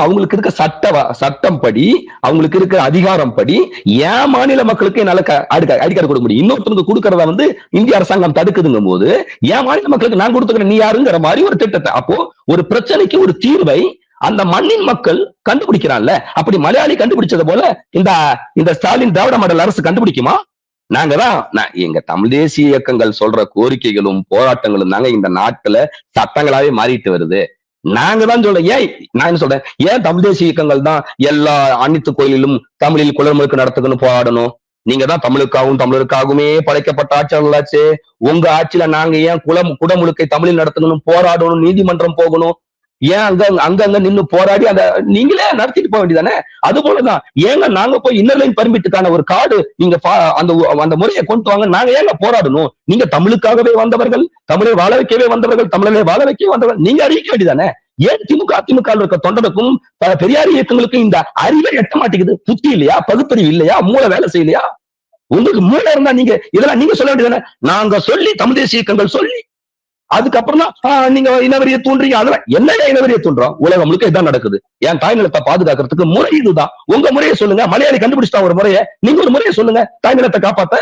அவங்களுக்கு இருக்க சட்டம் படி, அவங்களுக்கு இருக்கிற அதிகாரம் படி ஏன் மாநில மக்களுக்கு என்னால ஐடி கார்டு கொடுக்க முடியும். இன்னொருத்தருக்கு கொடுக்கறத இந்திய அரசாங்கம் தடுக்குதுங்கும் போது ஏன் மாநில மக்களுக்கு நான் கொடுத்துக்கிறேன் நீ யாருங்கிற மாதிரி ஒரு திட்டத்தை. அப்போ ஒரு பிரச்சனைக்கு ஒரு தீர்வை அந்த மண்ணின் மக்கள் கண்டுபிடிக்கிறான்ல. அப்படி மலையாளி கண்டுபிடிச்சது போல இந்த ஸ்டாலின் திராவிட மாடல் அரசு கண்டுபிடிக்குமா? நாங்க தான் எங்க தமிழ் தேசிய இயக்கங்கள் சொல்ற கோரிக்கைகளும் போராட்டங்களும் தாங்க இந்த நாட்டுல சட்டங்களாவே மாறிட்டு வருது. நாங்க தான் சொல்றேன். நான் என்ன சொல்றேன், ஏன் தமிழ் தேசிய இயக்கங்கள் தான் எல்லா அனைத்து கோயிலிலும் தமிழில் குளமுழுக்கு நடத்துக்கணும் போராடணும்? நீங்க தான் தமிழுக்காகவும் தமிழருக்காகவுமே படைக்கப்பட்ட ஆட்சியாளர்களாச்சு. உங்க ஆட்சியில நாங்க ஏன் குடமுழுக்கை தமிழில் நடத்தணும், போராடணும், நீதிமன்றம் போகணும்? ஏன் அங்க நின்னு போராடி அதை நீங்களே நடத்திட்டு போக வேண்டியதானே? அது போலதான் ஏங்க நாங்க போய் இன்னர் லைன் பர்மிட்டுக்கான ஒரு கார்டு நீங்க அந்த முறையை கொண்டு வாங்க, நாங்க ஏங்க போராடணும்? நீங்க தமிழுக்காகவே வந்தவர்கள், தமிழை வாழ வைக்கவே வந்தவர்கள், தமிழரை வாழ வைக்கவே வந்தவர்கள், நீங்க அறிவிக்க வேண்டியதானே? ஏன் திமுக அதிமுக இருக்க தொண்டருக்கும் பெரியார் இயக்கங்களுக்கும் இந்த அறிவை எட்ட மாட்டேங்குது? புத்தி இல்லையா? பகுத்தறிவு இல்லையா? மூளை வேலை செய்யலையா? உங்களுக்கு மூளை இருந்தா நீங்க இதெல்லாம் நீங்க சொல்ல வேண்டியதானே? நாங்க சொல்லி தமிழ் தேசிய இயக்கங்கள் சொல்லி அதுக்கப்புறம் தான் நீங்க இனவெறியை தூண்டுறீங்க. அதெல்லாம் என்ன இனவெறியை தூண்டுறோம்? உலகம் முழுக்க இதான் நடக்குது. என் தாய்நிலத்தை பாதுகாக்கிறதுக்கு முறை இதுதான். உங்க முறையை சொல்லுங்க. மலையாளி கண்டுபிடிச்சிட்டா ஒரு முறையை, நீங்க ஒரு முறையை சொல்லுங்க தாய்நிலத்தை காப்பாத்த.